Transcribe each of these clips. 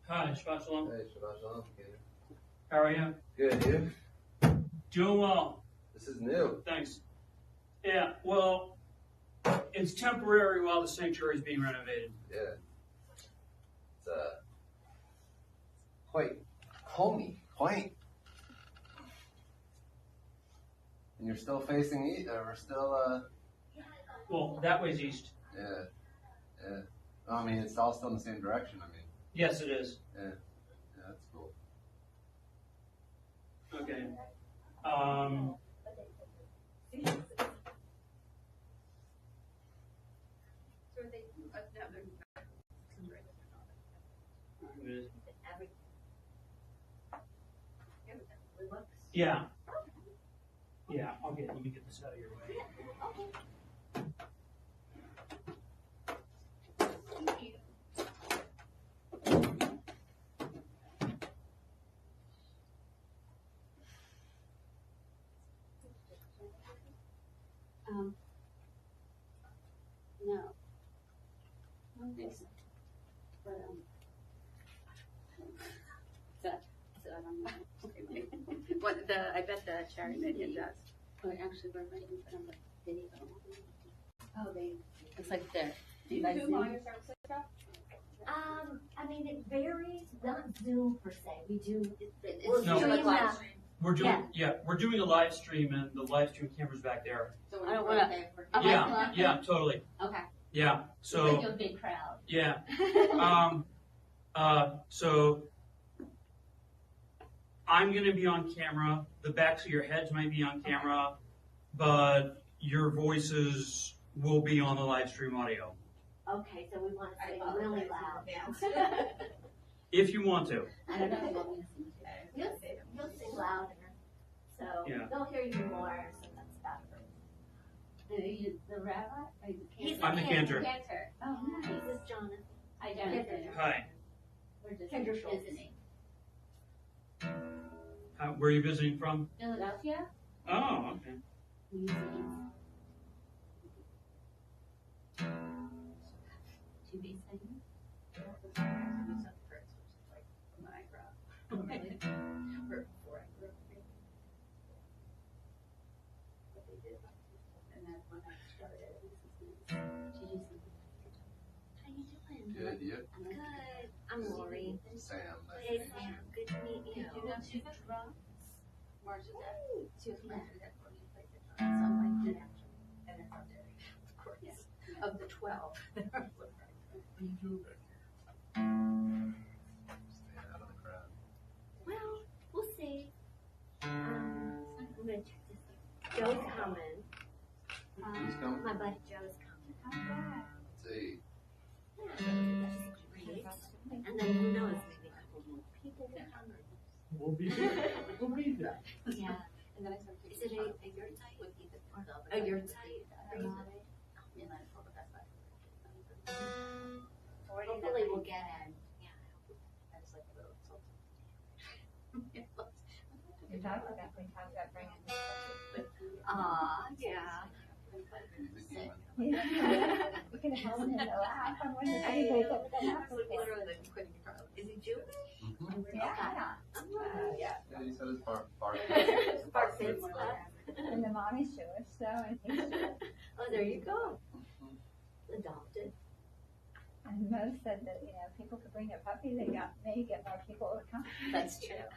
Hi, Shabbat Shalom. Hey, Shabbat Shalom. How are you? Good, you? Doing well. This is new. Thanks. Yeah, well, it's temporary while the sanctuary is being renovated. Yeah. It's quite homey, quaint. And you're still facing east, we're still, Well, that way's east. Yeah. Yeah. I mean, it's all still in the same direction, I mean. Yes, it is. Yeah. Yeah, that's cool. Okay. Yeah. Yeah, okay, let me get this out of your way. No. I don't think so. But, so I don't know. I bet the charity media does. Oh, actually, we're ready for them, video. Oh, looks like they're. Do you do monitor services stuff? I mean, it varies, not Zoom per se. We do, We're No. doing like live stream. We're doing, we're doing a live stream, and the live stream camera's back there. So I don't wanna- Yeah, totally. Okay. Yeah, so, Like a big crowd. yeah. So I'm going to be on camera. The backs of your heads might be on camera, but your voices will be on the live stream audio. okay, so we want to say really loud. If you want to. I don't know if you want me to sing too. You'll sing louder, so they'll hear you more, so that's better. The rabbi? Or the He's I'm the cantor. cantor. Oh, This nice. is Jonathan. Hi, Jonathan. Hi. We're just Kendra Schultz. visiting. Where are you visiting from? Philadelphia? Oh, okay. Museums. To be singing. How you doing? Good, you? Good. I'm Lori. Sam. Hey, Sam. Good to meet you. Do you know two drums? March is that? She was playing that for me, played the So I'm like, yeah. and it's up there. Of course. Of the 12. Stay out of the crowd. Well, we'll see. I'm gonna check this out. Joe's coming. Who's coming? My buddy Joe's coming. Let's see. Great. And then who knows, maybe a couple more people will come. We'll be there. We'll be there. Yeah. And then I started Is it a your type? with Ethan. Oh, your type. And then I told the best buy. Hopefully we'll get in. Yeah. I was like a little insulted. We talked about bringing Yeah. He's a demon. we can help him to laugh. I wonder if anybody's ever done that before. Literally quitting Carl. Is he Jewish? Mm-hmm. Yeah. Yeah. Yeah, he said his bar. Spark mitzvah. And the mommy's Jewish, so, and he's Jewish. Oh, there you go. Adopted. And Mo said that, people could bring their puppy, may get more people to come. That's true.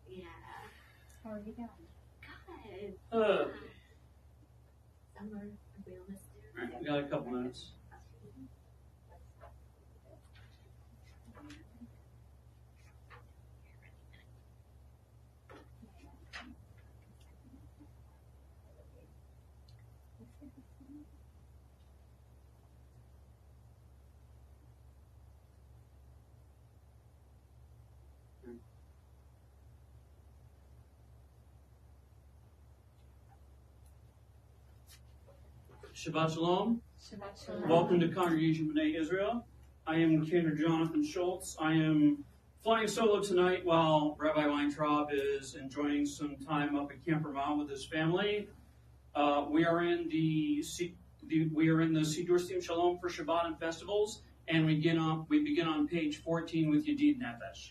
Yeah. How are you doing? Good. Summer, are we almost there? Alright, we got a couple minutes. Shabbat Shalom. Shabbat Shalom. Welcome to Congregation Bnai Israel. I am Cantor Jonathan Schultz. I am flying solo tonight while Rabbi Weintraub is enjoying some time up at Camp Ramah with his family. We are in the Sidur Stim Shalom for Shabbat and festivals, and we begin on page 14 with Yedid Nefesh.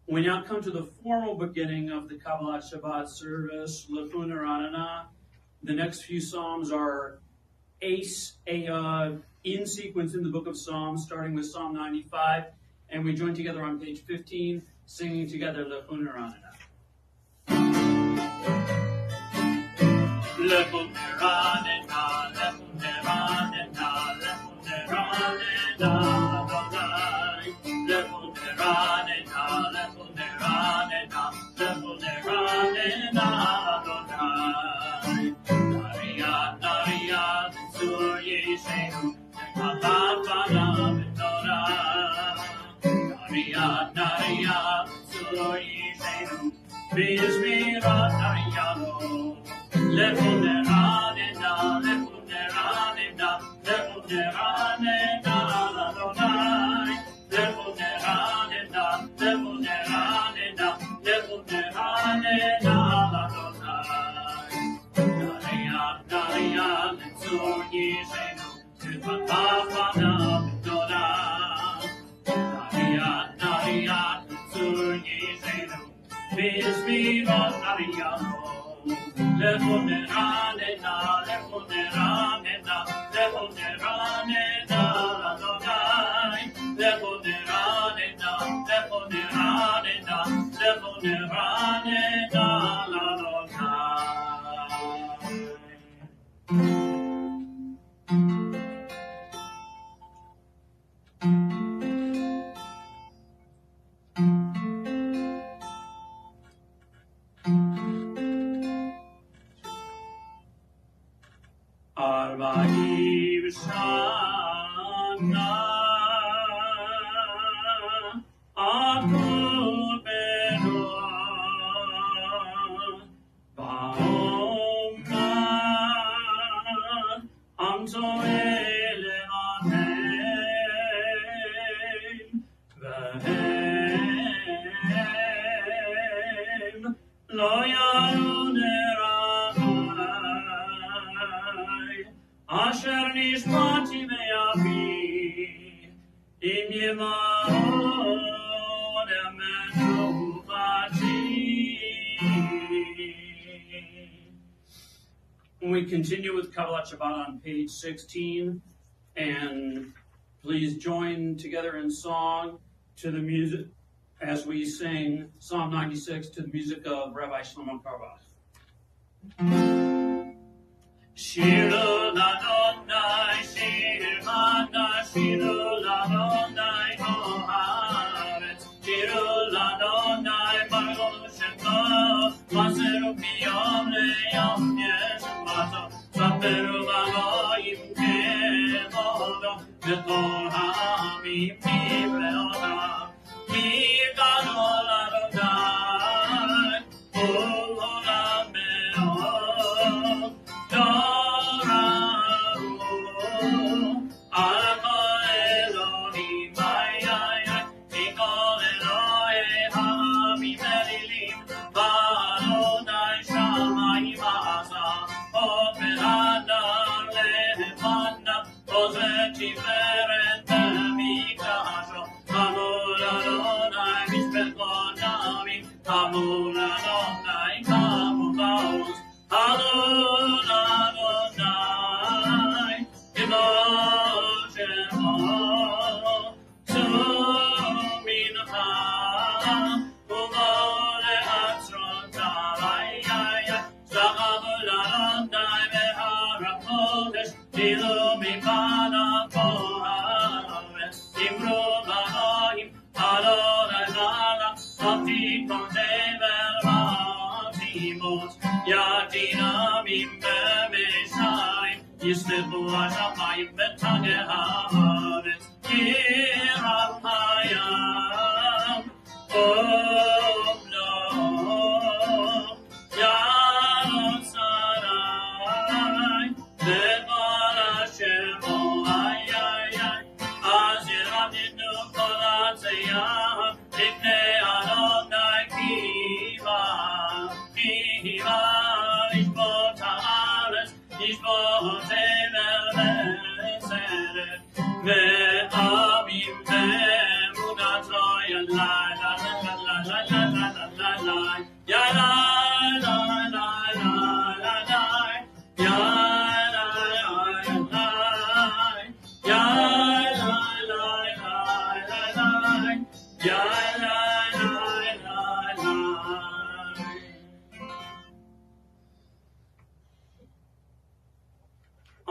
We now come to the formal beginning of the Kabbalat Shabbat service, Lefun Ranana. The next few psalms are in sequence in the book of Psalms, starting with Psalm 95, and we join together on page 15, singing together Lefun Ranana. Lefun Ranana, Lefun Ranana, Lefun Ranana, Lefun Ranana, We continue with Kabbalat Shabbat on page 16, and please join together in song to the music as we sing Psalm 96 to the music of Rabbi Shlomo Carlebach. Shir l'Adonai, Shir Hana, Shir l'Adonai, Haaretz, Shir l'Adonai, Baruch Shema, Maser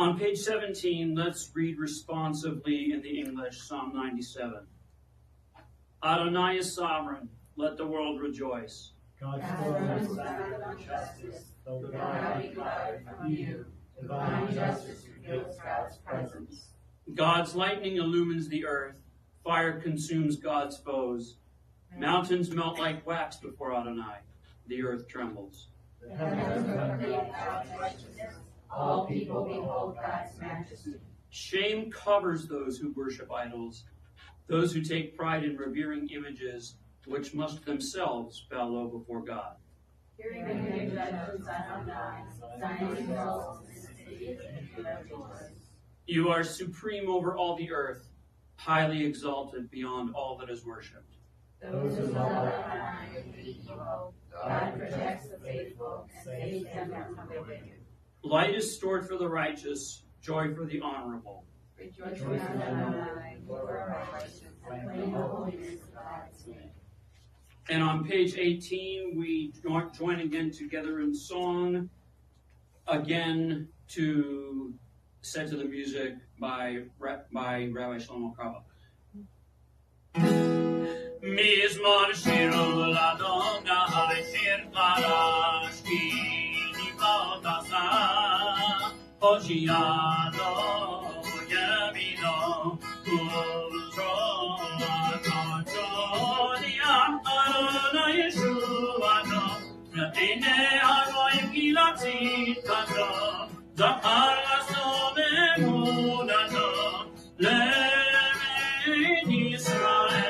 On page 17, let's read responsively in the English, Psalm 97. Adonai is sovereign, let the world rejoice. God's throne is founded on justice, though God be divided from you. Divine justice reveals God's presence. God's lightning illumines the earth, fire consumes God's foes. Mountains melt like wax before Adonai, the earth trembles. The heavens proclaim God's righteousness. All people behold God's majesty. Shame covers those who worship idols, those who take pride in revering images, which must themselves bow low before God. Hearing your judgments on high, Zion exalts in the city, and you rejoice. You are supreme over all the earth, highly exalted beyond all that is worshipped. Those who love Adonai with evil, God protects the faithful and saves them from the wicked. Light is stored for the righteous, joy for the honorable. Rejoice in Adonai, for our righteous, and claim the holiness of God's name. And on page 18, we join again together in song, again to set to the music by Rabbi Shlomo Krabach. Mizmor shiru l'Adonai shir chadash ki nivot asa Hoshiano yamino kultro atachoni Adonai Yeshuato Ratine aroim gilatzit kato Zachar laso bemunato Le'en Yisrael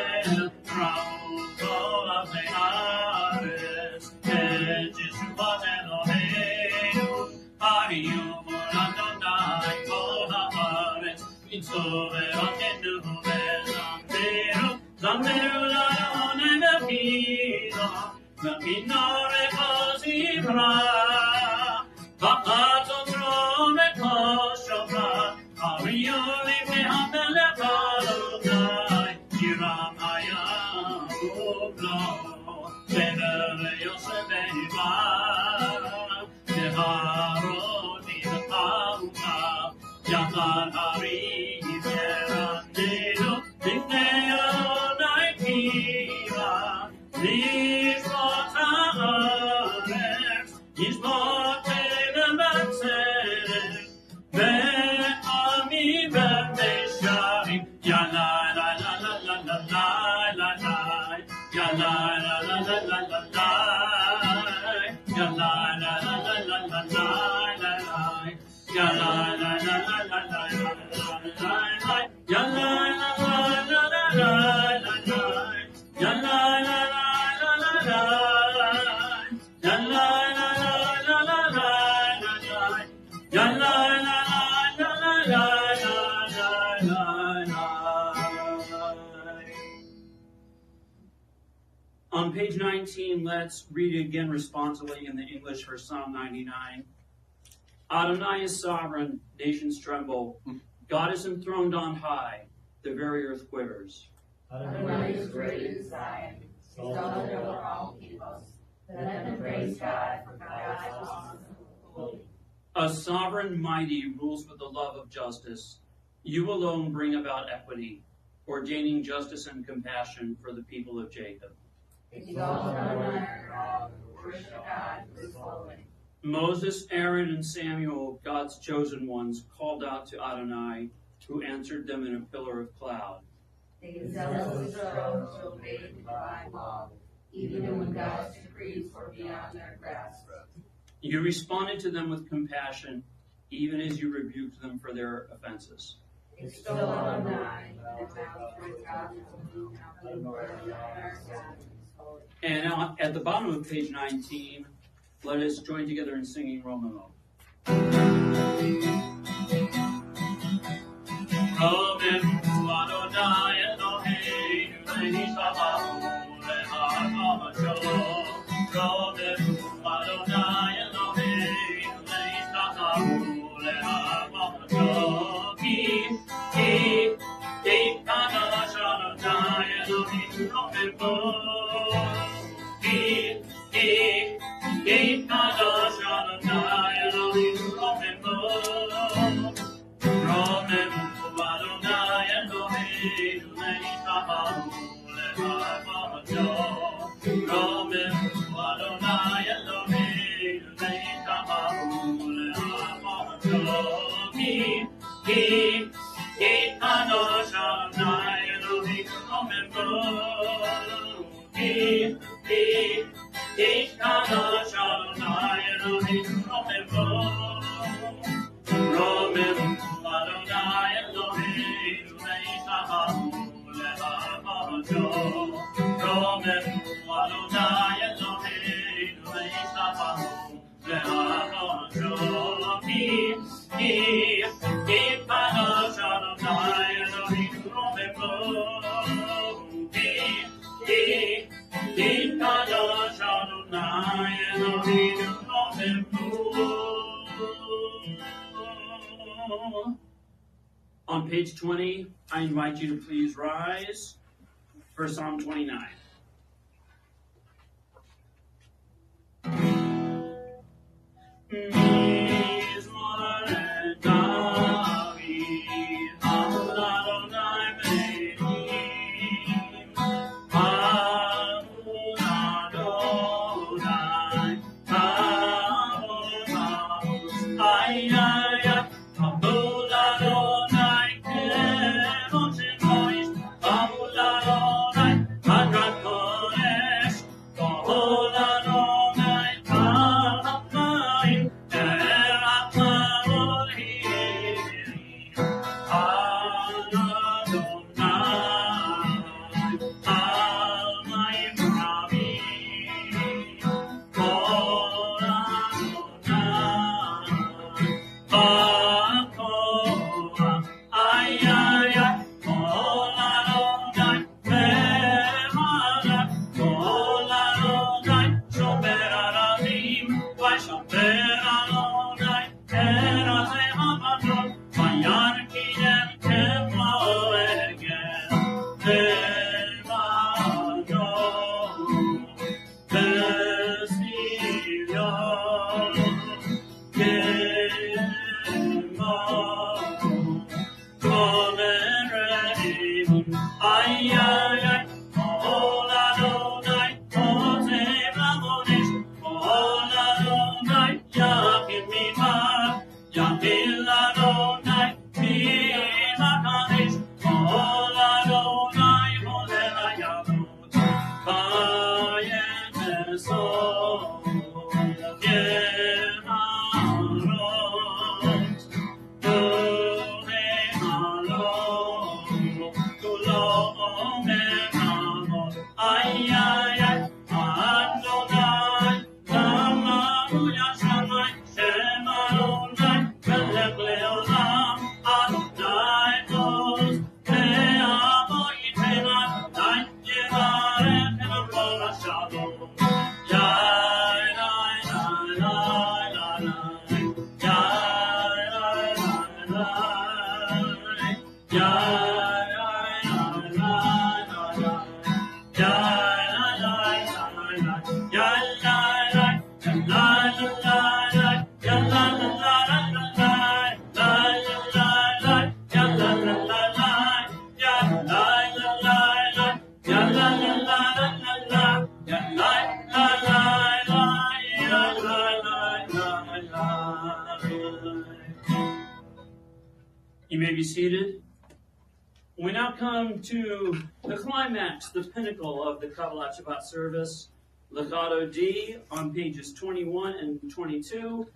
ישמור פן בצדק, ועמי במישרים, יאללה לה לה לה לה לה לה לה לה, יאללה לה לה לה לה לה לה, יאללה לה לה לה לה לה לה לה, יאללה לה לה לה לה לה לה, יאללה לה לה לה לה לה, יאללה לה On page 19, let's read it again responsibly in the English for Psalm 99. Adonai is sovereign, nations tremble. God is enthroned on high, the very earth quivers. Adonai is great in Zion, exalted over all peoples. Let them praise God, for God is awesome. Holy. A sovereign mighty rules with the love of justice. You alone bring about equity, ordaining justice and compassion for the people of Jacob. Exalt Adonai our God, worship God who is holy. Moses, Aaron, and Samuel, God's chosen ones, called out to Adonai, who answered them in a pillar of cloud. They zealously strove to obey the divine law, even when God's decrees were beyond their grasp. You responded to them with compassion, even as you rebuked them for their offenses. Extol Adonai, and bow towards God and our God is holy. And now, at the bottom of page 19, let us join together in singing Romano. On page 20, I invite you to please rise for Psalm 29. You may be seated. We now come to the climax, the pinnacle of the Kabbalat Shabbat service, Legato D, on pages 21 and 22.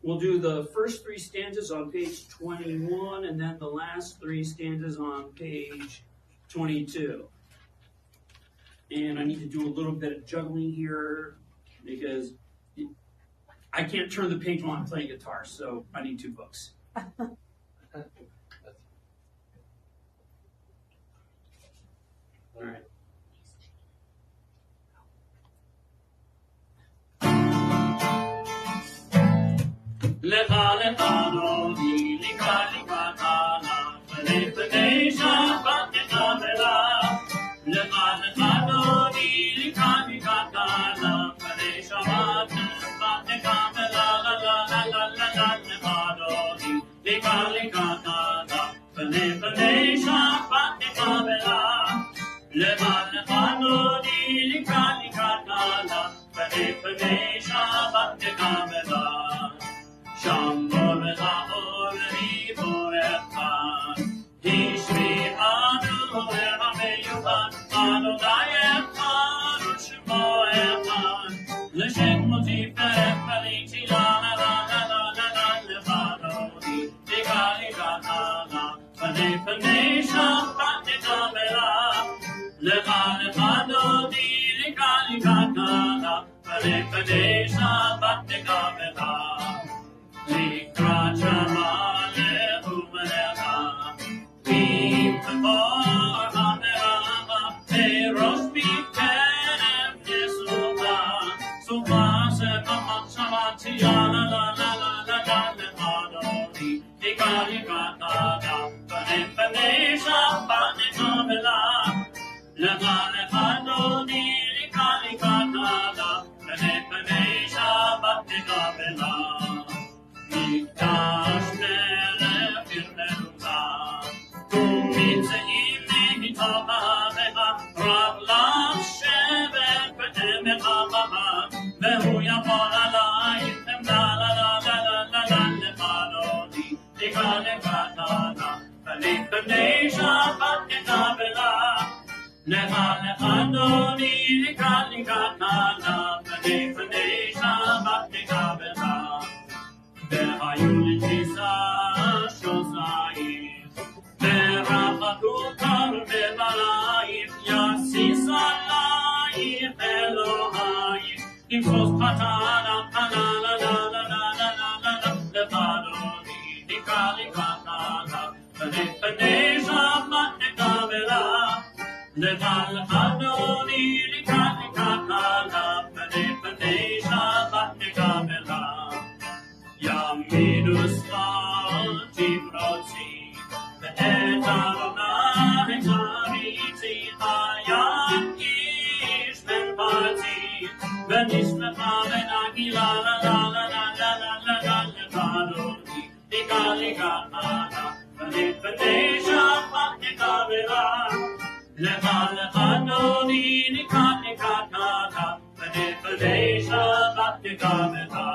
We'll do the first 3 stanzas on page 21, and then the last 3 stanzas on page 22. And I need to do a little bit of juggling here, because I can't turn the page while I'm playing guitar, so I need 2 books. All right. Lecha lecha lo di lika lika kana Pene pene shabbat nekabela Lecha lecha lo di lika lika kana Pene shabbat nekabela La la la la la la lecha lo di lika lika kana Pene pene shabbat nekabela Lecha lecha lo di lika lika kana Pene pene shabbat nekabela Shambo v'cha'or v'yivorech Hishmi anu v'hameyuchad Adonai echad u'shemo echad L'shem motiferet v'liti la la la la la la la Levadoni Digali gatana Panei panei shabbat nekabela Lecha lechadoni Digali gatana Panei panei shabbat nekabela Likrat Shamale Umanecha Vim Tabor HaMerava Eros B'Kerem Yesuva Suva Sevamat Shavati La la la la la la la Levadoni Dikari Gatada Panei Panei Shabbat Nekabela Lecha Lechadoni Dikari Gatada Panei Panei Shabbat Nekabela Mikdash Melech Yirmelucha U'mitzeim Mehitavavecha Rav Lashevet B'emecha Bava Vehu Yachol Alaychem La la la la la la la Levadoni Dika Lekatana Panei Panei Shabbat Nekabela Lecha Lechadoni Dika Lekatana Panei Panei Shabbat Nekabela והיו לתפיסה שוסיים, ורחקו כרמלייך, יסיס עלייך אלוהייך, תמסוס חתנה, חנה לה לה לה לה לה לה לה, לבדוני דיקה לקטנה, פני פני שבת נקבלה, לבדוני דיקה לקטנה, פני פני שבת נקבלה. Yamidu Svati Prati Ve'et Adonai Tariti Hayat Ish Ben Parti Ve'nishmecha Ve'nagila La la la la la la la la Levadoni Dika Likatana Ve'nit Ve'nei Shabbat Nekabela Lecha Lechadoni Dika Likatana Ve'nit Ve'nei Shabbat Nekabela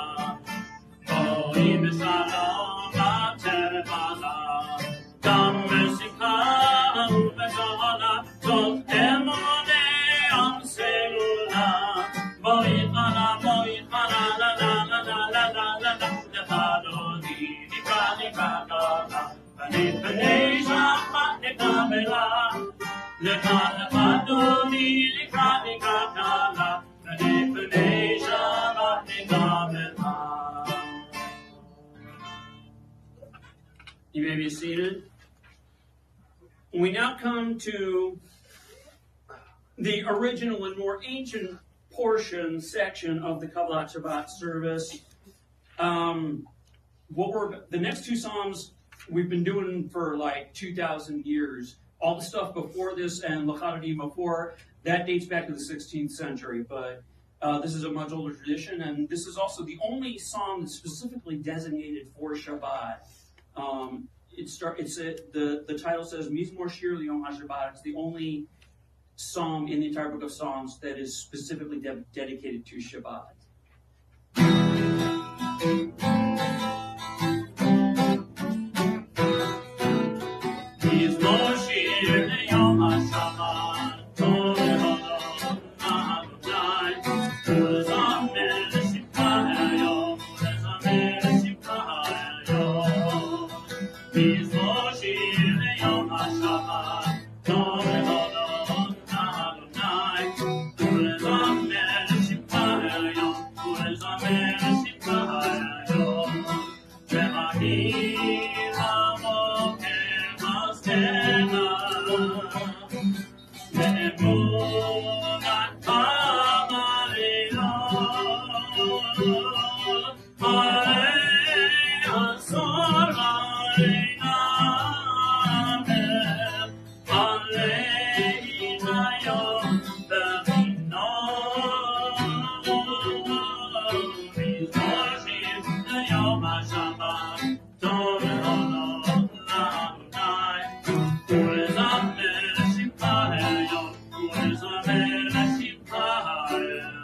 Oim Shalom Aterefala Dam Mesika Uvezola Tot Emone Am Selula Boichana Boichana La la la la la la la la Lefadoni Dika Likatana Panei Panei Shabbat Nekabela Lecha Lefadoni Dika Likatana Panei Panei Shabbat Nekabela You may be seated. We now come to the original and more ancient section of the Kabbalat Shabbat service. The next two Psalms we've been doing for like 2,000 years. All the stuff before this and L'Chadadim before, that dates back to the 16th century. But this is a much older tradition, and this is also the only Psalm that's specifically designated for Shabbat. The title says Mizmor Shir L'Yom HaShabbat. It's the only Psalm in the entire book of Psalms that is specifically dedicated to Shabbat. Mizmor Shir L'Yom HaShabbat, Tov Lehodot Adonai, Ulezamer L'Shivcha Hayom, Ulezamer L'Shivcha Hayom. Mizmor Shir L'Yom HaShabbat, Tov Lehodot Adonai, Ulezamer L'Shivcha Hayom, Ulezamer L'Shivcha Hayom. V'mahir hamoker masdena, ve'emunat ha'marilot, harei asor ha'reinamer, aleina yom b'minot. Mizmor Shir L'Yom HaShabbat, Tov Lehodot Adonai, Ulezamer L'Shivcha Hayom, Ulezamer L'Shivcha Hayom.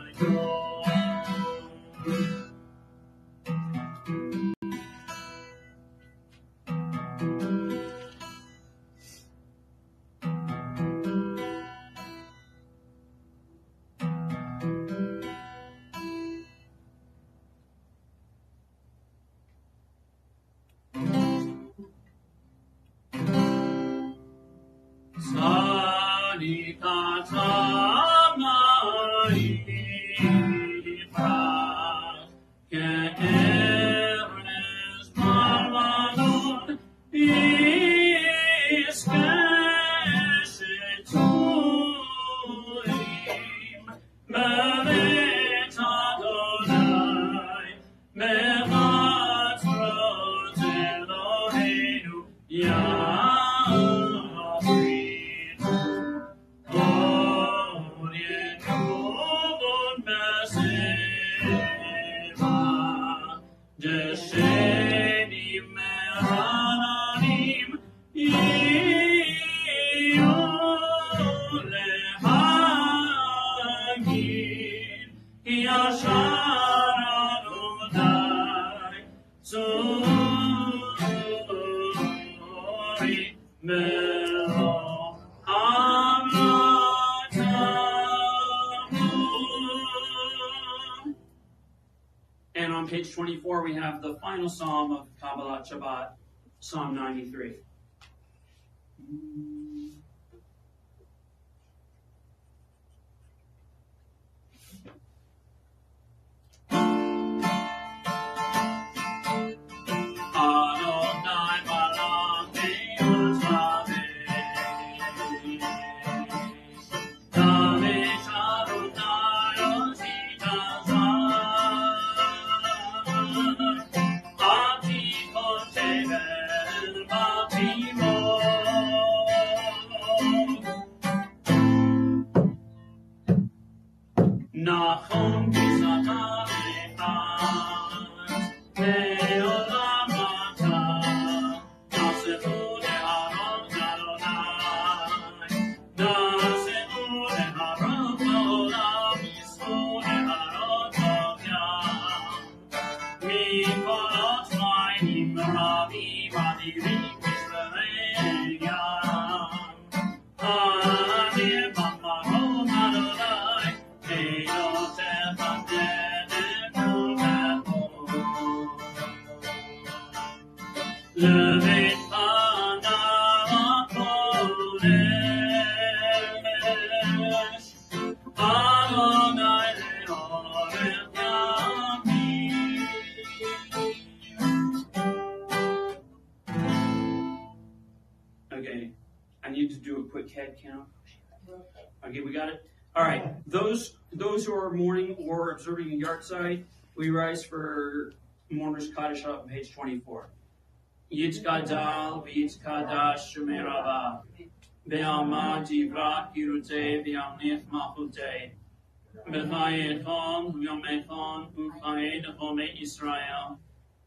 And on page 24, we have the final Psalm of Kabbalat Shabbat, Psalm 93. Nachon Kisata Echad, Ve'olam Ata, Nasefu Leharon Adonai, Nasefu Leharon Olam, Yisfu Leharon Tovyam, Mikolot Mayim Rabim Adirim Yisrael Yam, Adir Bamaron Adonai, Levit Hanav Kodesh, Adonai Leorem Yamim. I need to do a quick head count. Okay, we got it. All right, those who are mourning or observing a yard site, we rise for mourners Kaddish on page 24. Yitzkadal v'yitzkadash shemerava ve'alma divra kirute ve'amnich machute v'chayechon v'yomechon v'chayed chome Israel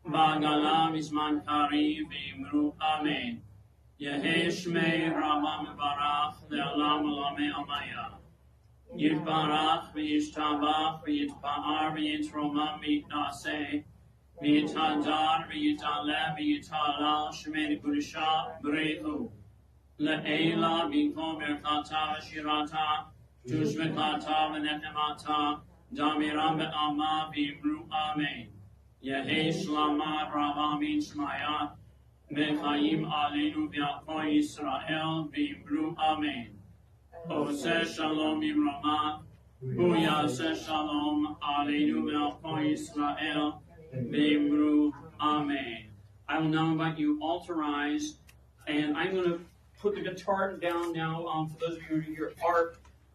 v'agala v'zman kari v'imru amen. Yehe shmei Rama mevarach le'alam olame amaya. Yitbarach v'yishtabach v'yitba'ar v'yitroma mitnaseh v'yitadar v'yitaleh v'yitalal shemei kudisha b'reichu le'ela b'kom berkata v'shirata tushvekata v'nechemata damiram be'ama v'imru amen. Yehe shlama Rama min shmaya v'chayim aleinu v'yakoi Yisrael v'imru amen. Oseh shalom Yirama, Uyaseh shalom aleinu ve'alkol Yisrael, ve'imru amen. I will now invite you all to rise, and I'm going to put the guitar down now. For those of you who are here,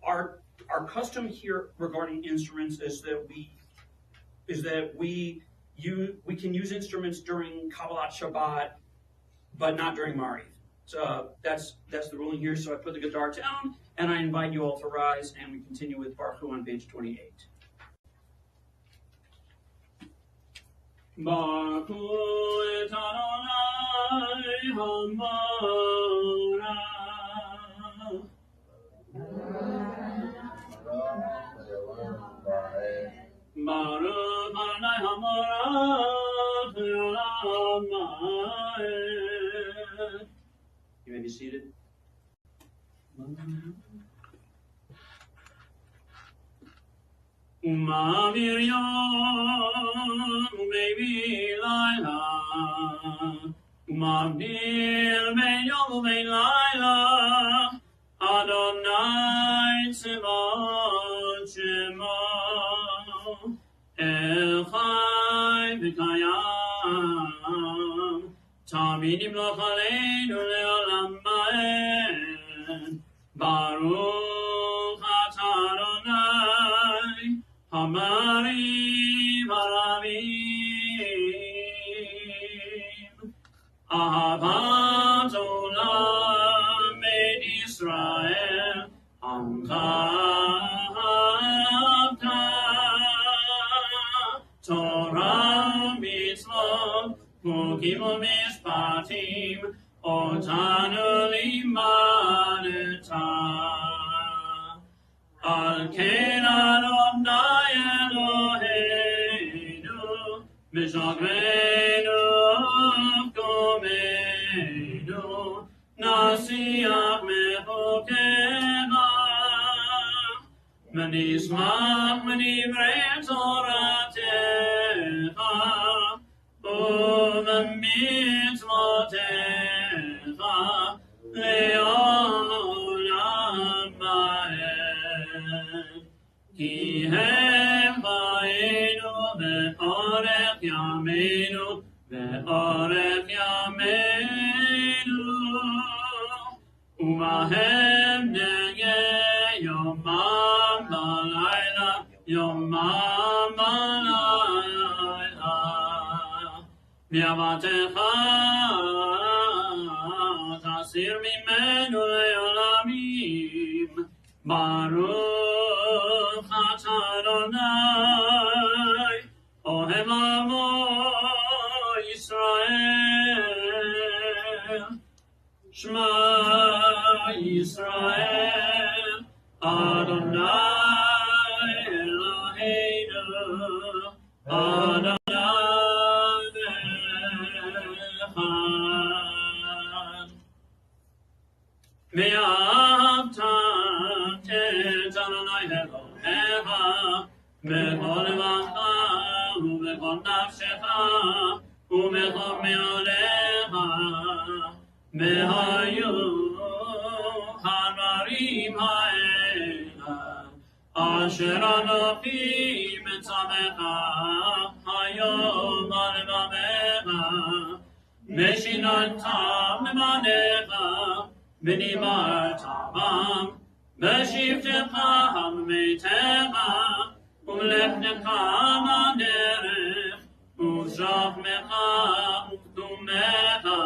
our custom here regarding instruments is that we can use instruments during Kabbalat Shabbat, but not during Mariv. So that's the ruling here. So I put the guitar down, and I invite you all to rise, and we continue with Baruch Hu on page 28. Baruch Hu et Adonai Hamora. Baruch Adonai Hamora Le'olam. You may be seated. Umavir yom umevi laila, umavir ben yom ben laila, Adonai tzevot shemo, Echai v'kayam, Tamid yimloch aleinu le'olam amen. Baruch atah Adonai hamarim haravim. Ahavat olam et Yisrael amcha ahavta. Torah mitzvot Chukim u'mishpatim otanu limadeta. Al ken Adonai Eloheinu v'shokmeinu v'komeinu nasiach mechukecha v'nismach v'divrei Toratecha u'v'mitzvotecha le'olam amen. Ki hem ba'enu ve'orech yameinu ve'orech yameinu u'mahem nege yomam v'layla yomam v'layla v'yavatecha tasir mimenu le'olamim. Baruch atah Adonai ohev amo Yisrael. Shema Yisrael Adonai Eloheinu Adonai echad. Ve'ahavta et Adonai Elohecha b'chol levacha u'b'chol nafshecha u'b'chol me'olecha v'hayu ha'dvarim ha'ela asher anochi metzavecha hayom al levavecha v'shinantam levanecha Minimar Tamam, Beshivtecham Metecha, Ulefnecham Aderech, Ushachmecha Uktumecha,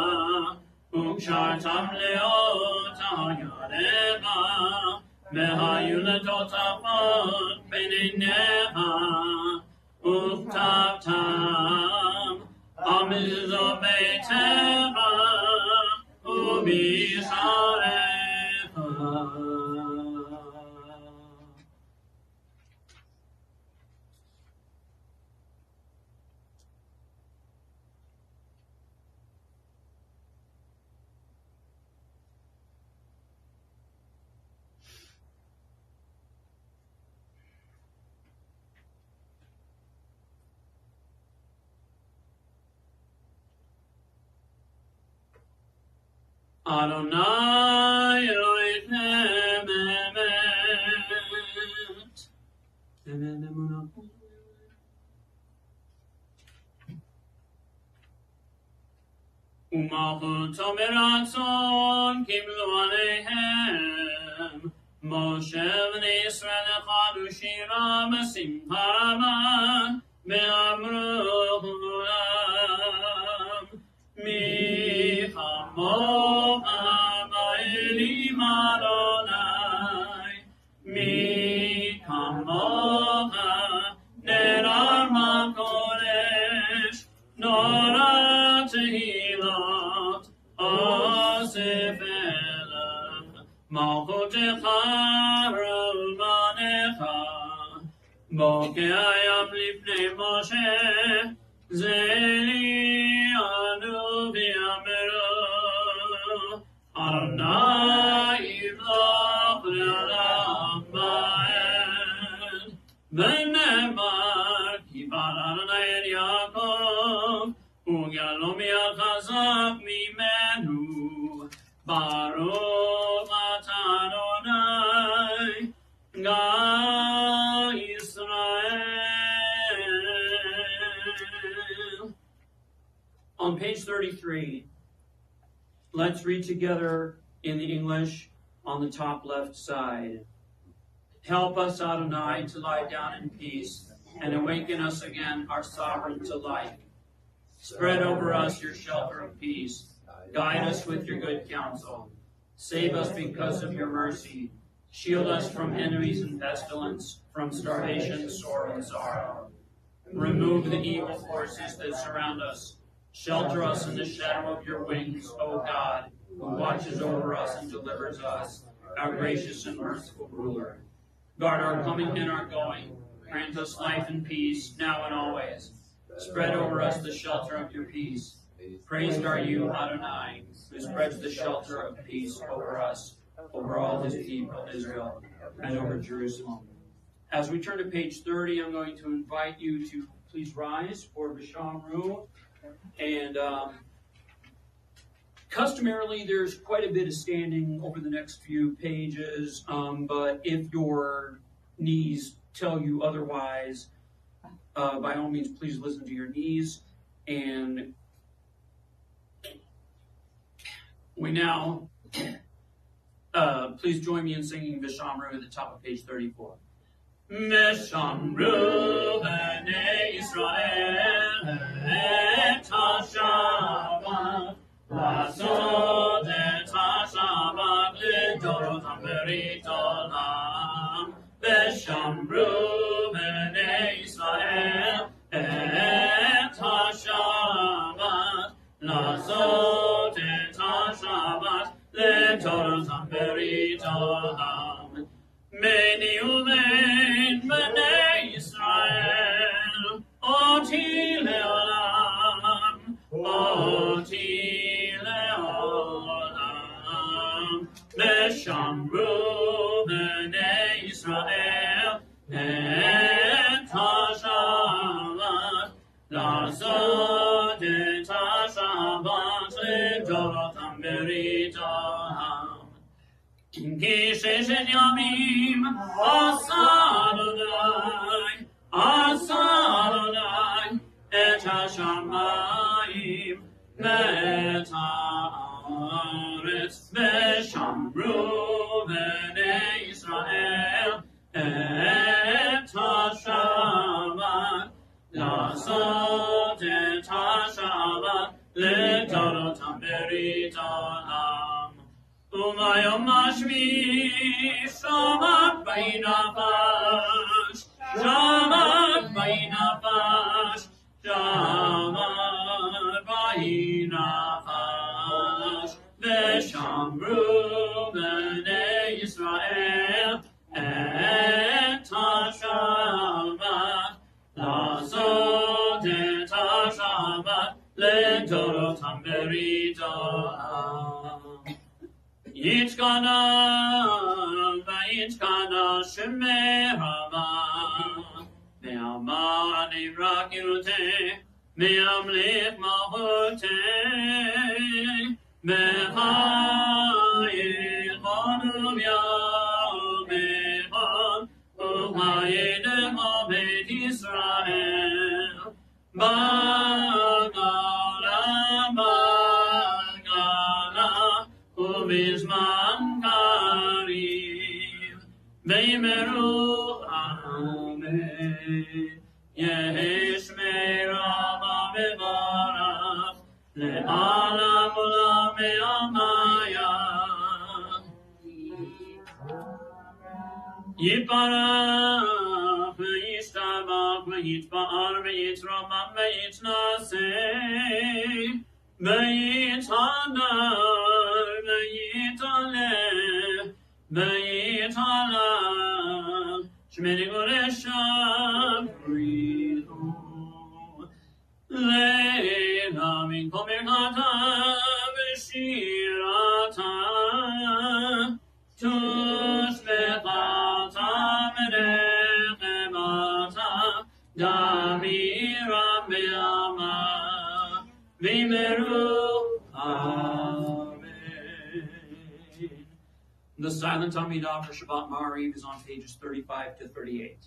Ukshartam Leota Yarecha, Mehayulatotapot Beninecha, Uktavtam, Amizo Betecha, Ubisharecha. Adonai Elohim Emet. Umalchuto meratzon kiblu aleihem. Moshe v'nei Yisrael echadu shira b'simcha raba ve'amru kulam mi chamocha ba'elim Adonai mi chamocha nerar makodesh nora tehilot osef elam malchotecha romanecha bokayam lifnei Moshe zeli anu v'yameru Adonai yivloch le'olam ba'ed v'nemar kivad Adonai et Yaakov Ugyalo mi'achazak mimenu Baruch atah Adonai Ga Yisrael. On page 33, let's read together in the English on the top left side. Help us, Adonai, to lie down in peace, and awaken us again, our sovereign, to life. Spread over us your shelter of peace. Guide us with your good counsel. Save us because of your mercy. Shield us from enemies and pestilence, from starvation, sword, and sorrow. Remove the evil forces that surround us. Shelter us in the shadow of your wings, O God, who watches over us and delivers us, our gracious and merciful ruler. Guard our coming and our going. Grant us life and peace, now and always. Spread over us the shelter of your peace. Praised are you, Adonai, who spreads the shelter of peace over us, over all his people, Israel, and over Jerusalem. As we turn to page 30, I'm going to invite you to please rise for V'shamru. And customarily, there's quite a bit of standing over the next few pages, but if your knees tell you otherwise, by all means, please listen to your knees. And we now, please join me in singing V'shamru at the top of page 34. V'shamru b'nei Yisrael et ha-Shabbat La'asot et ha-Shabbat L'dorot ha'berit olam V'shamru b'nei Yisrael et ha-Shabbat La'asot et ha-Shabbat L'dorot ha'berit olam Meni uvein b'nei Yisrael Oti le'olam Oti le'olam V'shamru b'nei Yisrael Et ha-Shabbat La'asot et ha-Shabbat L'dorotam beritam Ki sheshet yamim asa Adonai et hashamayim ve'et haaretz v'shamru לדורות בריתם. וביום השביעי שבת בי נפש, שבת בי נפש, שבת בי נפש. ושמרו בני ישראל את השבת, לעשות את השבת לדורותם בריתם. יתקנה ויתקנה שמרמה, ואמר אני רק ירתה, מהמליך מלכותי, בחיי חנום ימיכם, וחיי דמו בית ישראל, בגלה בגלה, ובזמן קריב, בימרו אמן. יהי שמרה מברך, לעולם עולם ימיה. יתברך וישתבח ויתפאר ויתרומם ויתנשא, ויתהדר ויתעלה ויתהלל, שמי קודשם בריתו. לילה מן כל ברכתה ושירתה, תושבחתה ונחמתה, דמירה בעלמה, ויאמרו Amen. The silent Amidah for Shabbat Ma'ariv is on pages 35 to 38.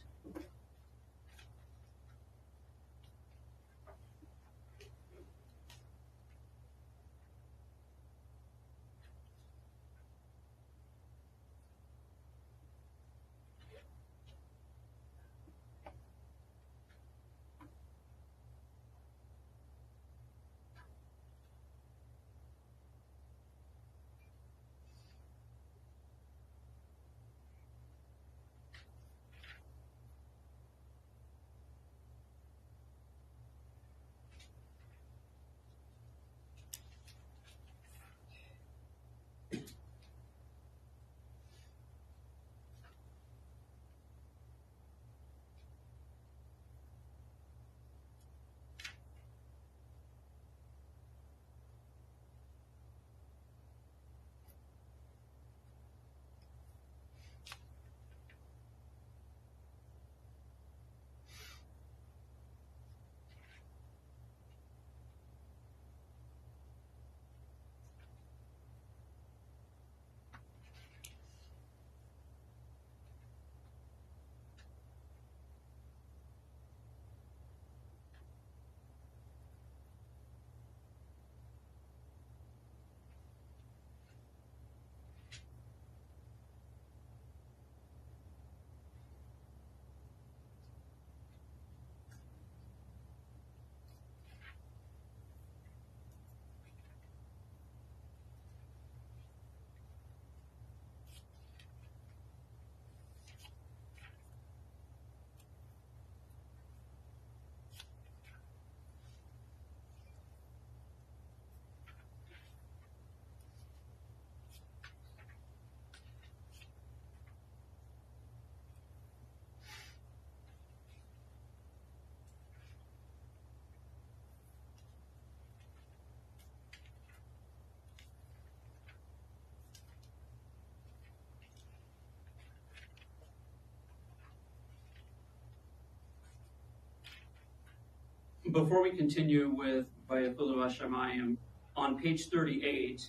Before we continue with Vayakhulu Hashemayim, on page 38,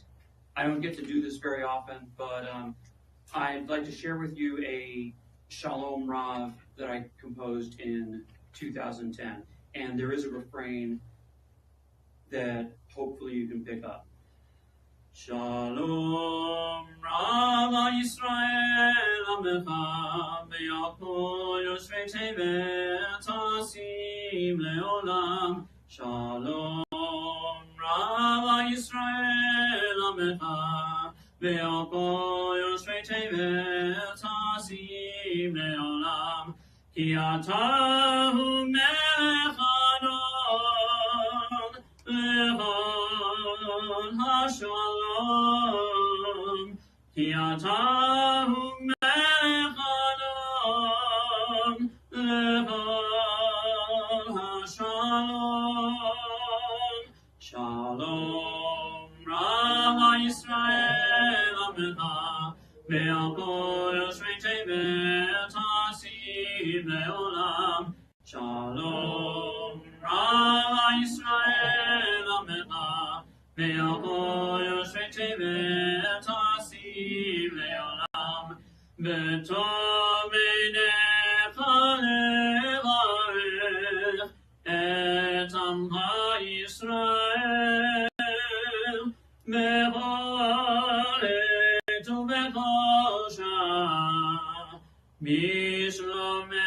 I don't get to do this very often, but I'd like to share with you a Shalom Rav that I composed in 2010. And there is a refrain that hopefully you can pick up. Shalom Rav Yisrael Amecha B'Yakol Yoshvei Tevet Asim Leolam. Shalom Rav Amecha Ve'oko Yoshvei Tevet Hasim Le'olam Ki Atahu Melech Adon Levon HaShalom Ki Atahu Melech Adon Levon HaShalom Shalom Rama Yisrael Amecha Ve'oko Yoshvei Tevet Hasim Le'olam Shalom Rama Yisrael Amecha Ve'oko Yoshvei Tevet Hasim Le'olam B'tov Einecha levarech et Amcha Yisrael Be'oret u'bekosha Bishlomecha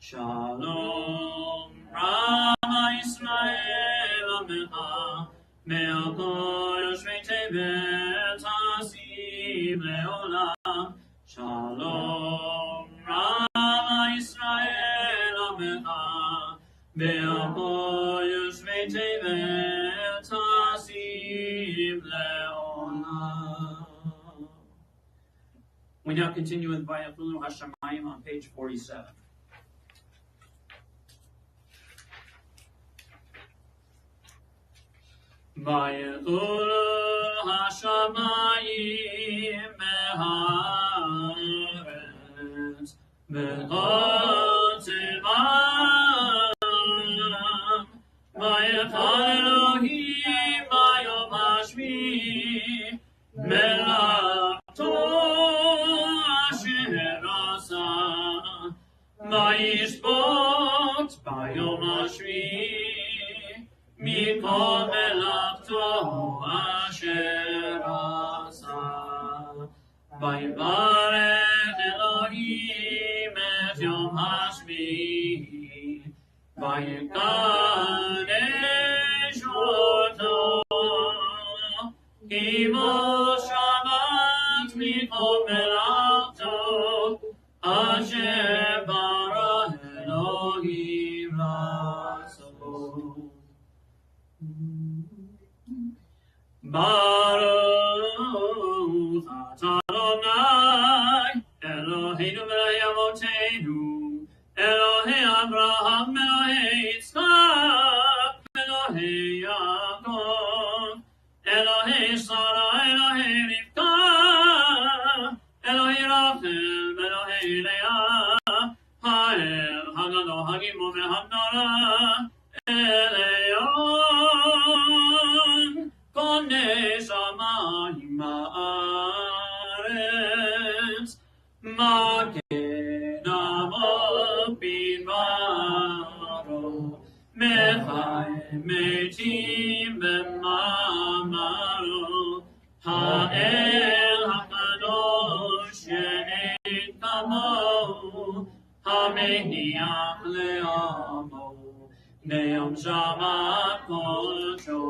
Shalom Rama Yisrael Amecha Ve'oko Yoshvei Tevet Hasim Le'olam Shalom Rama Yisrael Amecha Ve'oko Yoshvei Tevet Hasim Le'olam. We now continue with Vayafulu Hashamayim on page 47. Vayafulu Hashamayim Me'aretz V'chol Tzivam Vayafal Elohim Bayom Hashvi Melachto Asher Asa Vayishbot Bayom Hashvi Mikol Melachto Asher Asa Vayivarech Elohim et Yom Hashvi Vayikadesh Oto Ki bo Shabbat Mikol Melachto Asher bara Elohim Lasot Baruch atah Adonai Eloheinu melech avoteinu Elohei Abraham Elohei Yitzchak Elohei Yaakov Elohei Sarah Elohei Rivka Elohei Rachel Elohei Leah Ha'el Haggadol Hagimon Ve'Hanara Eleon Konei Shamayim Haaretz Magen Avot Bidvaro Mechai Metim B'mamaro Ha'el HaKadosh She'en Kamo Hameniach Le'amo Ne'yom Shabbat Kodsho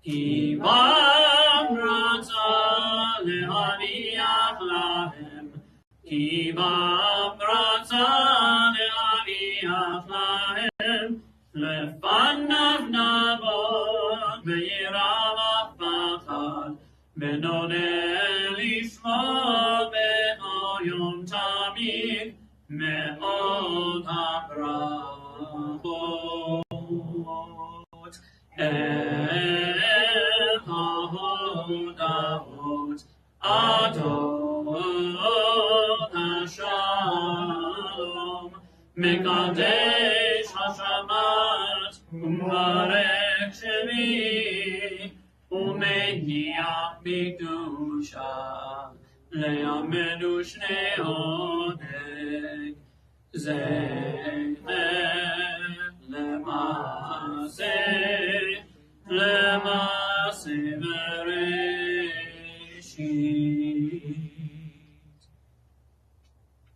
Ki bam ratzah le'aliyach lahem Ki bam ratzah le'aliyach lahem Lefanav navod ve'yirav pachad V'nodeh lishmo be'o yom tamid Me'od habrachot El HaHodahot Adon HaShalom Mekadesh HaShabbat Umarek Shemi Umeniach B'kedusha Le'amenu Shnei Odeg Zecher Le'maseh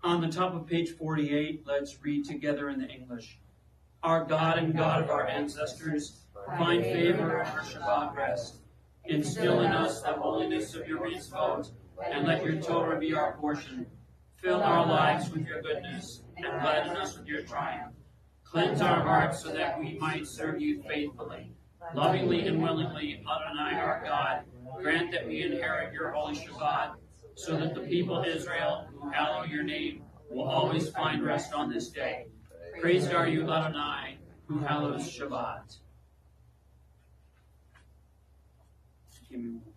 On the top of page 48, let's read together in the English. our God and God of our ancestors, find favor in our Shabbat rest. Instill in us the holiness of your mitzvot, and let your Torah be our portion. Fill our lives with your goodness, and gladden us with your triumph. Cleanse our hearts so that we might serve you faithfully, lovingly and willingly, Adonai our God. Grant that we inherit your holy Shabbat, so that the people of Israel who hallow your name will always find rest on this day. Praised are you, Adonai, who hallows Shabbat. Give me a moment.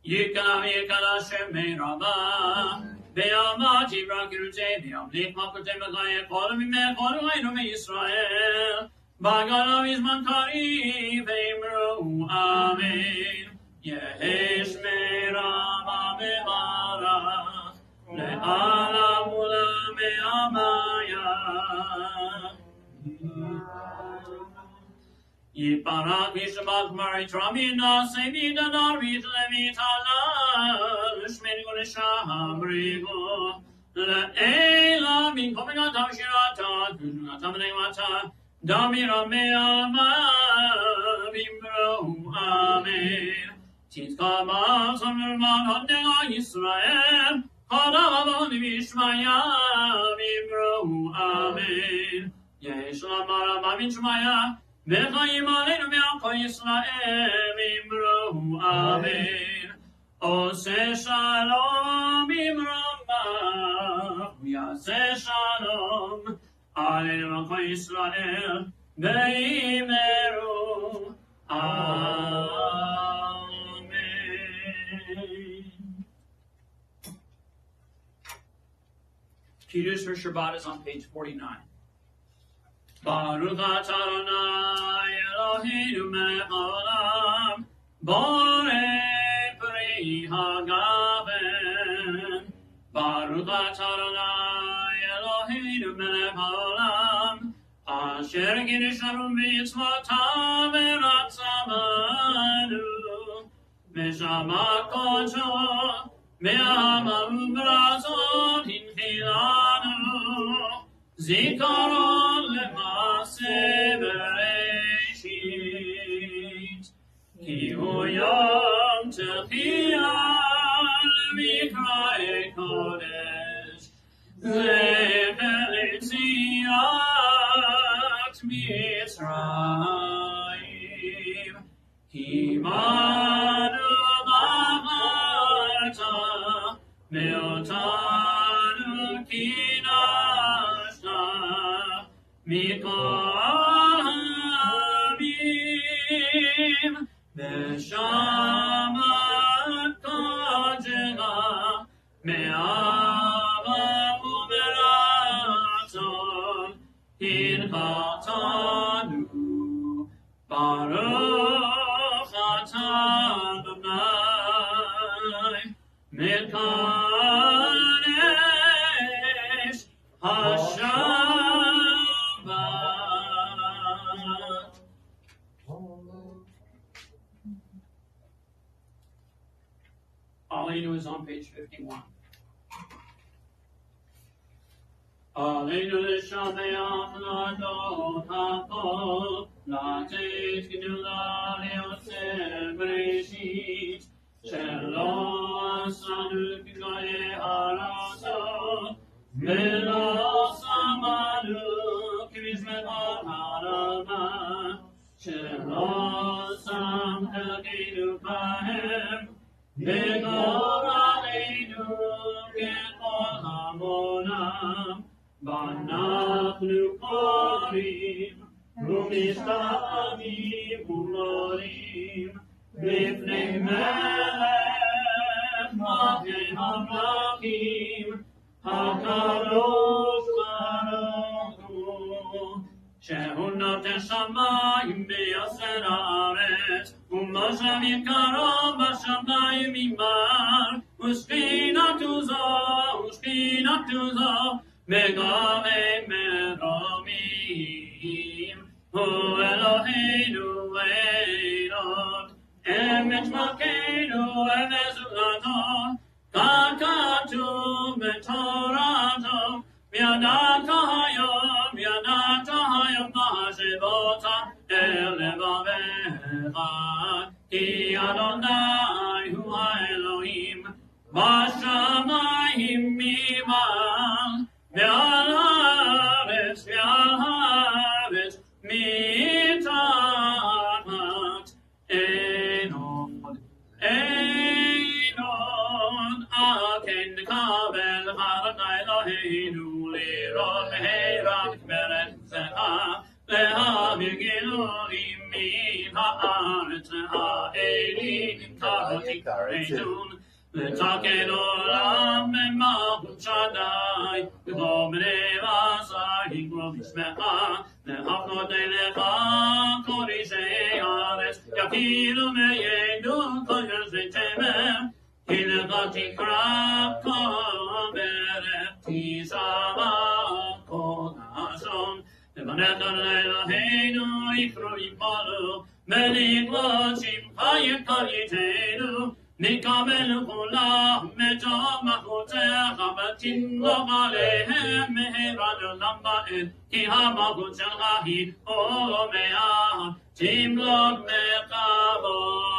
Yikam Hashem Merabah, Be'amah Tivra Kirutei, Be'amlich Makotem Agaya, Kolam Imeh, Kolam Einu Yisrael, Bagalav Izman Kari, Ve'imru, Amen. Yehesh Merabah Be'ara, Le'ala Mula Be'amaya. Yiparak Vishabak Mari Tramina Sevida Narvit Levitala Shmenigo Shabrigo Le'ela Min Kominata Shirata Tamanewata Damira Meama Bimro Amen Titkama Samerman Hodega Israel Kadavon Vishmaya Bimro Amen Yeshlamara Babin Shmaya V'chaim aleinu me'alko Yisrael imru amen. Oseh shalom imrama v'yaseh shalom aleinu me'alko Yisrael ve'imru amen. Kiddush for Shabbat is on page 49. Baruch atah Adonai Eloheinu melech haolam, borei pri hagaven. Baruch atah Adonai Eloheinu melech haolam, asher kiddushanu mitzvotav v'ratzavanu, v'shamat kodsho, v'amav brazot hinchilanu, zikaron למעשה בראשית, כי הוא יום תחייה למקראי קודש, זכר ליציאת מצרים, כי בנו בחרת מאותנו כינסת מכל העמים, ושמת קודשך מאהבה וברצון, הנחתנו. ברוך אתה אדוני מקדש השבת. Aleinu is on page 51. Aleinu l'shameach l'adot ha'kol, לתת גדולה ליוצר בראשית, שלא עשנו כגויי ארצות, ולא שמנו כמזבחות הרמה, שלא שם חלקנו בהם, וגורלנו ככל המונם, ואנחנו קוראים ומשתחווים ומודים בפני מלך מלכי המלכים, הקדוש ברוך הוא, שהוא נותן שמיים ויוצר הארץ, ומשאבים קרוב בשמיים ממעל, ושכינתו זו בגבי מרומים. הוא אלוהינו לילות, Emet Makenu Evezulato, Kakatu Betorato, Miadatayom, Nashivota, Elevavecha, Ki Adonai Hu Elohim, Bashamayim Mimal, Mialavetz, Mitanat, Enon, Aken Kabel Haranai Loheinu, Liron Heirak Beret Zeha, Leha Vigilurim Min Haaretz, Leha Elim Karotik Letaken Olam Memahut Shaddai, V'Omrei V'Asar Hikro V'Smecha, Le'Havnot Elecha Korishei Haaretz, Yakiru Me'yedu Kol Yoshvei Temer, Hilecha Tikra Kol Beret Tishama Kol Hashon, Levanet Eloheinu Yikro Yimalu, Melik Lochim Chayim Kol Yiteinu, Mikabel Kula, Mejamahote, Hamatin Lomalehem, Meherad Lambaen, Kihamahujahi, Olomea, Tim Log Mekabon,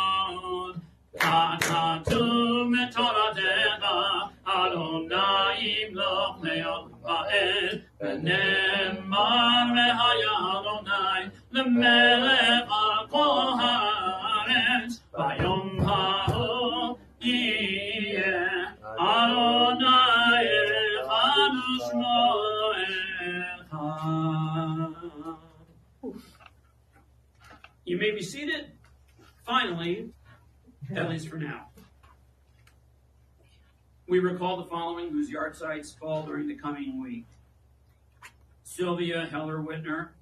Kakatu Metoradeva, Adonaim Log Leopael, Benemar Mehaya Adonai, Lemelech Al Koharetz, Bayom Hahu. You may be seated. Finally, at least for now. We recall the following whose yard sites fall during the coming week. Sylvia Heller-Whitner,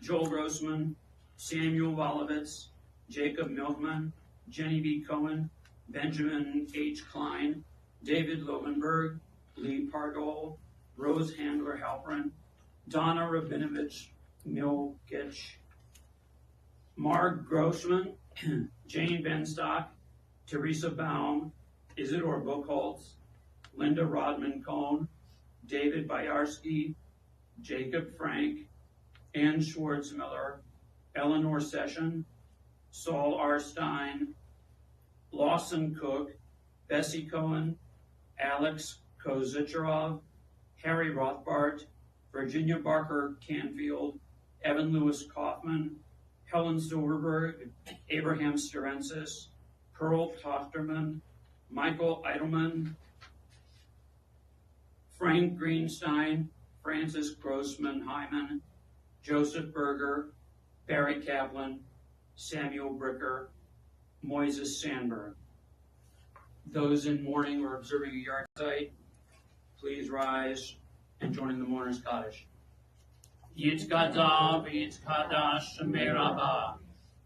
Joel Grossman, Samuel Wolovitz, Jacob Milkman, Jenny B. Cohen, Benjamin H. Klein, David Lovenberg, Lee Pardol, Rose Handler-Halpern, Donna Rabinovich Milkich, Marg Grossman, Jane Benstock, Teresa Baum, Isidore Buchholz, Linda Rodman Cohn, David Bayarski, Jacob Frank, Ann Schwartzmiller, Eleanor Session, Saul R. Stein, Lawson Cook, Bessie Cohen, Alex Kozicharov, Harry Rothbart, Virginia Barker Canfield, Evan Lewis Kaufman, Helen Silverberg, Abraham Sterensis, Pearl Tochterman, Michael Eidelman, Frank Greenstein, Francis Grossman Hyman, Joseph Berger, Barry Kaplan, Samuel Bricker, Moises Sandberg. Those in mourning or observing a yard site, please rise and join in the mourner's Kaddish. Yitzkata v'yitzkadash meraba,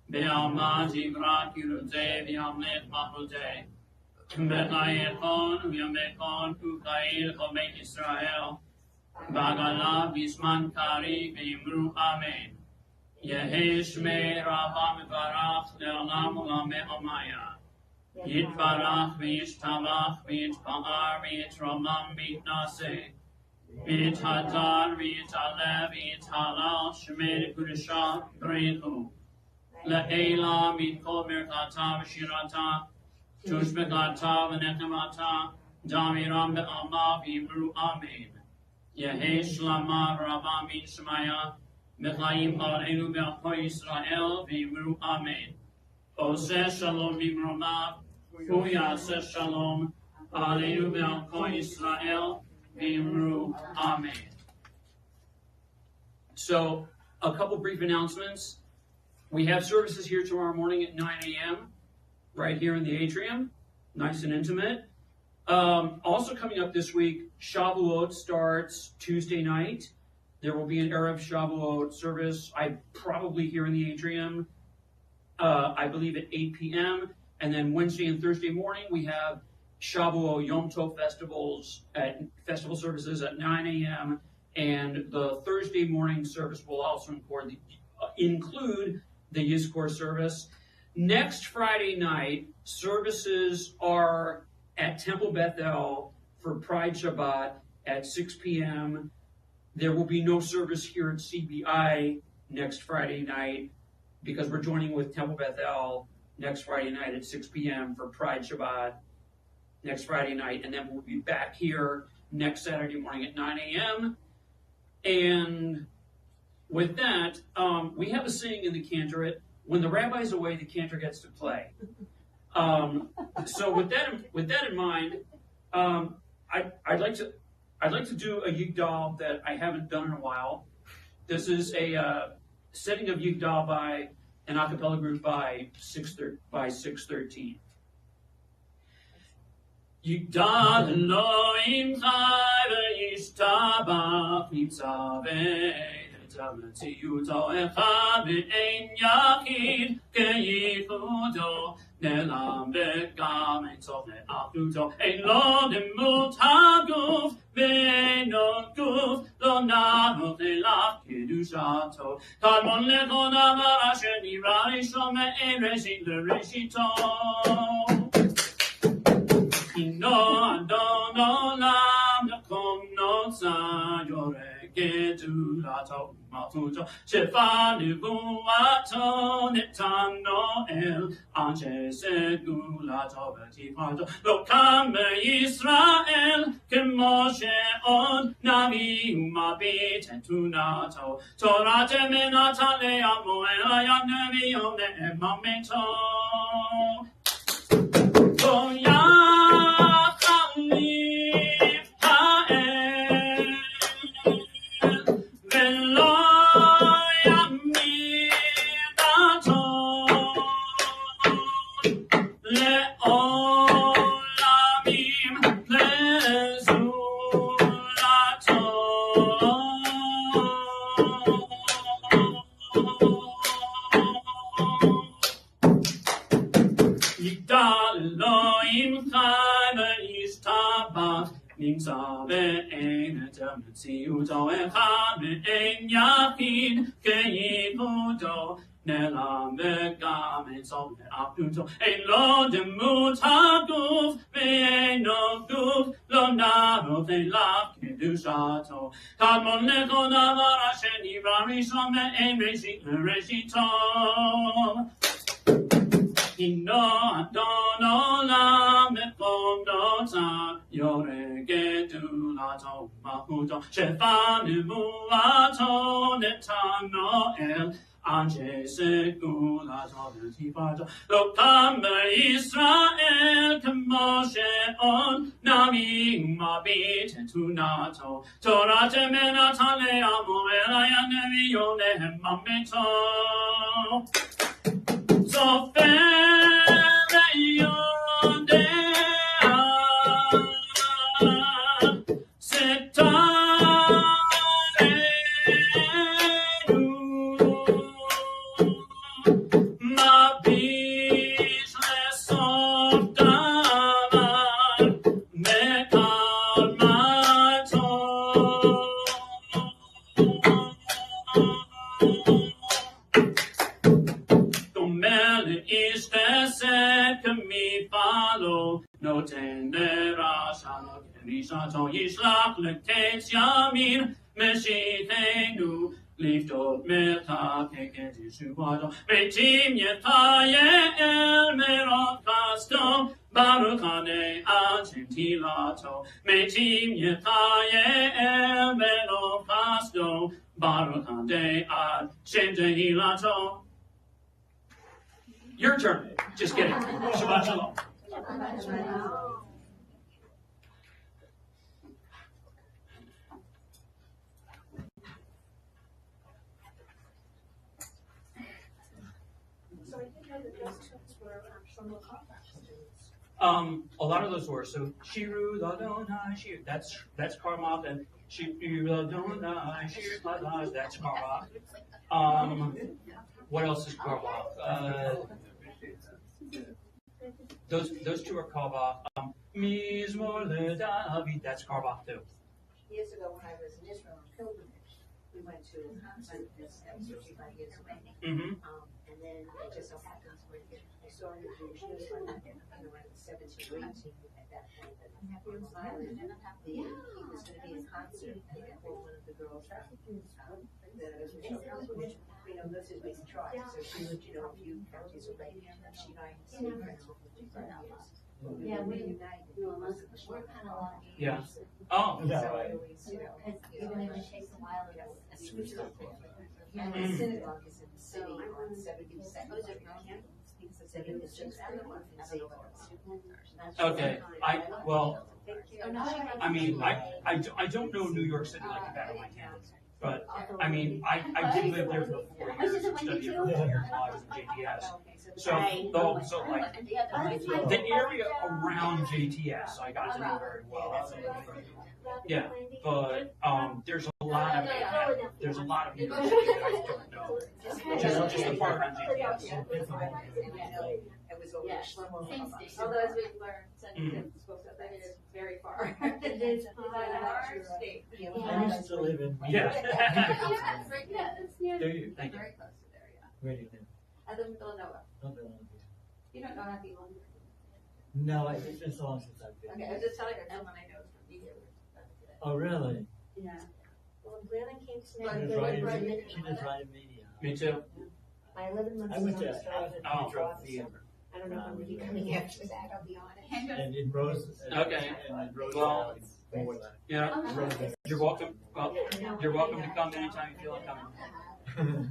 be'alma tivra kirutei v'yamlet mahutei, B'chayechon v'yamechon u'chayil chomei Yisrael, Bagala v'yisman kari v'yimru amen. Yehi shmei Rabba mevarach le'olam u'lam me'omaya. Yitbarach v'yishtamach v'yitpa'ar v'yitramam v'yitnaseh. V'yithadar v'yitalev v'yithalal shmei kudusha b'reichu. Le'ela v'yitkol merkata v'shirata. Tushbekata v'nechemata. Damiram be'alma v'yimru amen. Yehi shlama Rabba v'yishmaya. B'chayim aleinu be'alko Yisrael v'yimru amen. Oseh shalom v'yimromav. Hu yaseh shalom. Aleinu be'alko Yisrael v'yimru amen. So, a couple brief announcements. We have services here tomorrow morning at 9 a.m. right here in the atrium. Nice and intimate. Also coming up this week, Shavuot starts Tuesday night. There will be an Erev Shavuot service, probably here in the atrium, I believe at 8 p.m. And then Wednesday and Thursday morning, we have Shavuot Yom Tov festival services at 9 a.m. And the Thursday morning service will also include the Yizkor service. Next Friday night, services are at Temple Bethel for Pride Shabbat at 6 p.m. There will be no service here at CBI next Friday night because we're joining with Temple Bethel next Friday night at 6 p.m. for Pride Shabbat next Friday night. And then we'll be back here next Saturday morning at 9 a.m. And with that, we have a saying in the cantorate: when the rabbi's away, the cantor gets to play. So with that in mind, I'd like to do a Yigdal that I haven't done in a while. This is a setting of Yigdal by an a cappella group by 613. Yigdal Elohim chai v'yishtabach nitzaveh מציאותו אחד ואין יחיד כייחודו נעלם וגם אין סוף לאחדותו אין לו דמות הגוף ואינו גוף לא נערוך אליו קדושתו קדמון לכל דבר אשר נברא ראשון מאין ראשית לראשיתו הינו אדון עולם לכל נוצר יורה גדולתו ומלכותו שפע נבואתו נתנו אל אנשי סגולתו ותפארתו לא קם בישראל כמו שעוד נביא ומביט את תבונתו תורת אמונה תעלה עמו אל היה נביאו נאמתו לא יחליף האל ולא יעמיד דתו לעולמים לזולתו יגדל אלוהים חי וישתבח נמצא ואין את המציאותו אחד ואין יחיד כייחודו נעלם וגם אין סוף לאחדותו אין לו דמות הגוף ואינו גוף לא נערוך אליו קדושתו קדמון לכל דבר אשר נברא ראשון מאין ראשית לראשיתו הינו אדון עולם לכל נוצר יורה גדולתו ומלכותו שפע נבואתו נתנו אל אנשי סגולתו ותפארתו לא קם בישראל כמו שעוד נביא ומביט את תבונתו תורת אמונה תעלה עמו אל היה נביאו נאמתו סופר ויודע סתרנו מביט לסוף דבר בקדמתו דומה לאיש חסד כמפעלו נותן לרשע כנישתו ישלח לקץ ימין משיחנו לפדות מחכה כתשובתו מתים יחייל מרוב חסדו ברוך עדי עד שם תהילתו מתים יחייל מרוב חסדו ברוך עדי עד שם תהילתו. Your turn. Just kidding. Shabbat shalom. So I didn't know that those tunes were from the contact students. A lot of those were. So Shiru Ladonai Shir. That's Karmach, and Shiru Ladonai Shir Ladonai. That's Karmach. What else is Karmach? Those two are Karmach. Mizmor LeDavid. That's Karmach too. Years ago, when I was in Israel on pilgrimage, we went to, that was 55 years ago. Mm-hmm. And And then it just so happens when I saw her in the Jewish newsletter, around 17 or 18 at that point, that Rhode Island, he was going to be in concert for one of the girls. This is Lisa Tribe, so she lived, a few counties away. She and I stayed friends for 55 years. Yeah, we reunited. we're kind of lucky. Yeah. Oh. So I always, Because even if it takes a while, it's and the synagogue is in the city on 72nd Street. So it was just Okay. I mean, I don't know New York City like the back of my hand. But, I mean, I did live there for 4 years and studied for 4 years while I was at JTS. So like, the area around JTS, I got to know very well. Yeah, but, there's a lot of New York City that I don't know. Just the part around JTS. It was over Shlomo. Same state. Although as we've learned, that is very far. It is Our state. I used to live in. Yeah. Yeah, it's near. Do you? Thank you. Very close to there, yeah. Where do you live? I live in Villanova. Oh, Villanova. You don't know how to be longer. No, it's been so long since I've been. Okay, I was just telling her someone I know is from media. Oh, really? Yeah. Well, Glennon came to She lives right in media. Me too. I live in I was at Pedro Theater. I don't know if I'm gonna be coming after that, I'll be honest. And in Rose. Okay. And in Rose Well, Valley before that. Yeah. Rose Valley. You're welcome. Well, you're welcome to come anytime you feel like coming.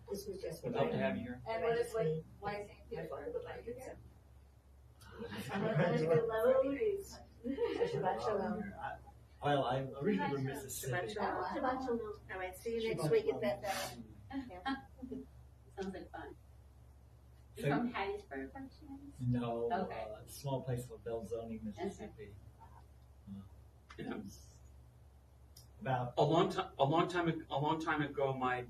This was just. We'd love to have you here. And what is why is St. Petersburg would like you here? Shabbat shalom. Well, I'm originally from Mississippi. Shabbat shalom. All right, see you next week at that. Sounds like fun. So- You're from Hattiesburg, by chance? No, Okay. a small place called Belzoni, Mississippi. Yeah. About A long time ago, my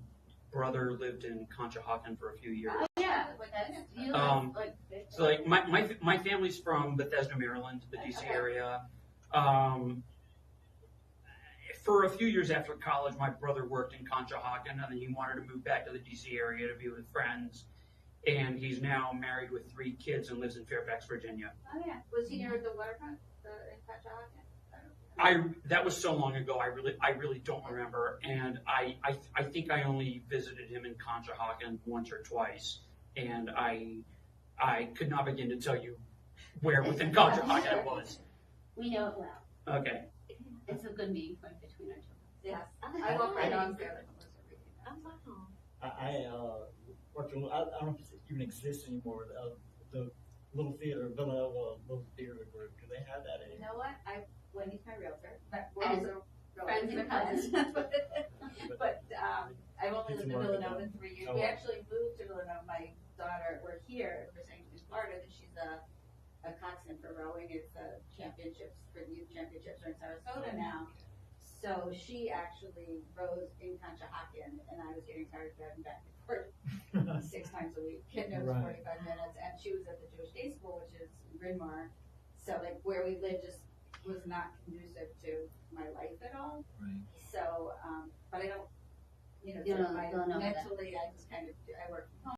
brother lived in Conshohocken for a few years. Yeah, that's, you Um, like, So like my family's from Bethesda, Maryland, the DC area. For a few years after college, my brother worked in Conshohocken, and then he wanted to move back to the DC area to be with friends. And he's now married with 3 kids and lives in Fairfax, Virginia. Oh, yeah. Was he near the waterfront, in Conshohocken? That was so long ago. I really don't remember. And I think I only visited him in Conshohocken once or twice, and I could not begin to tell you where within Conshohocken it was. we know it well. Okay. It's a good meeting point between our children. Yes. I walk my dogs there like almost every day. I worked. I don't know if it even exists anymore. The little theater, Villanova Little Theater Group. Do they have that You anymore? know what? Wendy's my realtor, but we're And also friends and cousins. But, I've only lived in Villanova 3 years. Oh, We wow. actually moved to Villanova. My daughter, we're here, we're saying in Florida, because she's a coxswain for rowing. It's the championships, for youth championships are in Sarasota now. So she actually rows in Conshohocken, and I was getting tired of driving back and forth 6 times a week. Kid knows Right. 45 minutes, and she was at the Jewish Day School, which is Bryn Mawr. So like where we lived just was not conducive to my life at all. Right. So, but I don't, You don't know that. mentally, I just kind of, I work from home.